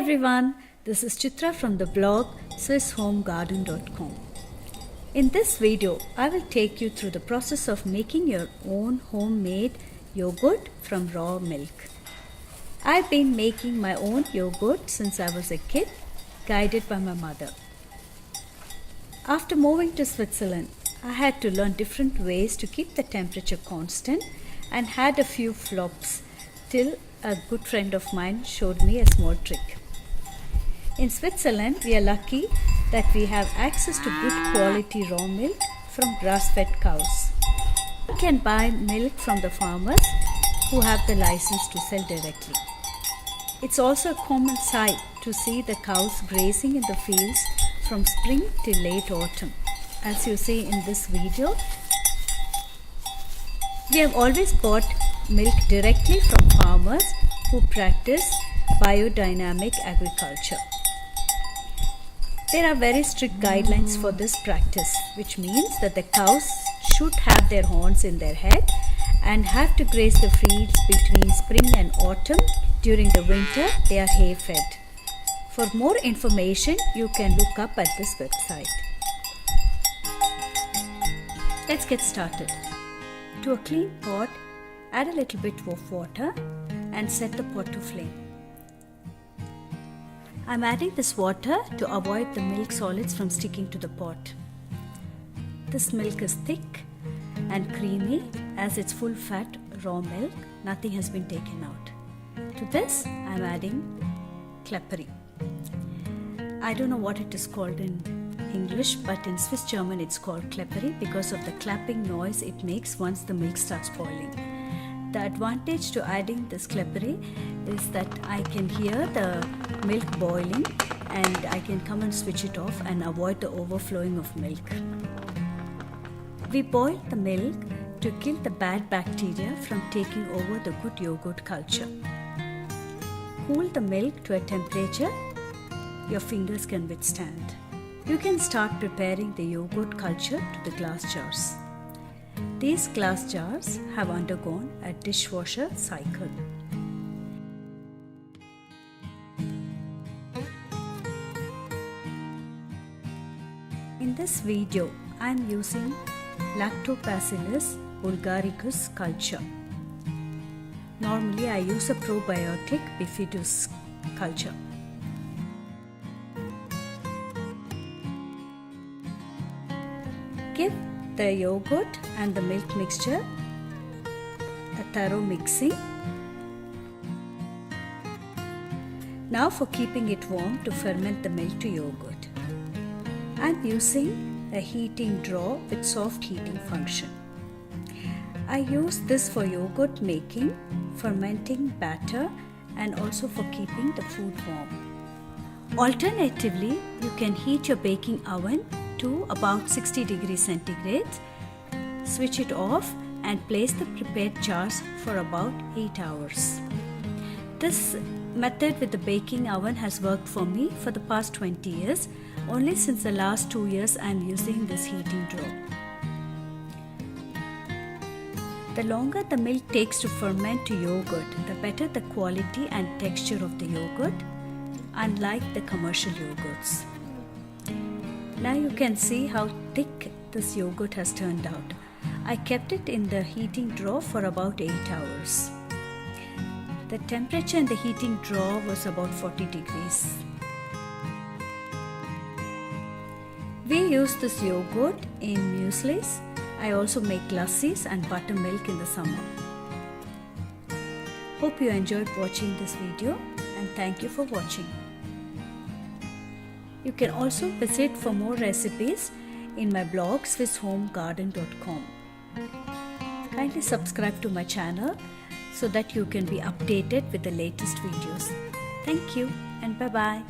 everyone, this is Chitra from the blog swisshomegarden.com. In this video, I will take you through the process of making your own homemade yogurt from raw milk. I've been making my own yogurt since I was a kid, guided by my mother. After moving to Switzerland, I had to learn different ways to keep the temperature constant and had a few flops till a good friend of mine showed me a small trick. In Switzerland, we are lucky that we have access to good quality raw milk from grass-fed cows. You can buy milk from the farmers who have the license to sell directly. It's also a common sight to see the cows grazing in the fields from spring till late autumn. As you see in this video, we have always bought milk directly from farmers who practice biodynamic agriculture. There are very strict guidelines for this practice, which means that the cows should have their horns in their head and have to graze the fields between spring and autumn. During the winter, they are hay-fed. For more information, you can look up at this website. Let's get started. To a clean pot, add a little bit of water and set the pot to flame. I'm adding this water to avoid the milk solids from sticking to the pot. This milk is thick and creamy as it's full fat raw milk, nothing has been taken out. To this, I'm adding clappery. I don't know what it is called in English, but in Swiss German it's called clappery because of the clapping noise it makes once the milk starts boiling. The advantage to adding this clappery is that I can hear the milk boiling and I can come and switch it off and avoid the overflowing of milk. We boil the milk to kill the bad bacteria from taking over the good yogurt culture. Cool the milk to a temperature your fingers can withstand. You can start preparing the yogurt culture to the glass jars. These glass jars have undergone a dishwasher cycle. In this video, I am using Lactobacillus bulgaricus culture. Normally, I use a probiotic bifidus culture. Give the yogurt and the milk mixture a thorough mixing. Now for keeping it warm to ferment the milk to yogurt. I am using a heating drawer with soft heating function. I use this for yogurt making, fermenting batter and also for keeping the food warm. Alternatively, you can heat your baking oven to about 60 degrees centigrade, switch it off and place the prepared jars for about 8 hours. This method with the baking oven has worked for me for the past 20 years. Only since the last 2 years I am using this heating drawer. The longer the milk takes to ferment to yogurt, the better the quality and texture of the yogurt, unlike the commercial yogurts. Now you can see how thick this yogurt has turned out. I kept it in the heating drawer for about 8 hours. The temperature in the heating drawer was about 40 degrees. We use this yogurt in mueslis. I also make lassis and buttermilk in the summer. Hope you enjoyed watching this video and thank you for watching. You can also visit for more recipes in my blog swisshomegarden.com. Kindly subscribe to my channel so that you can be updated with the latest videos. Thank you and bye-bye.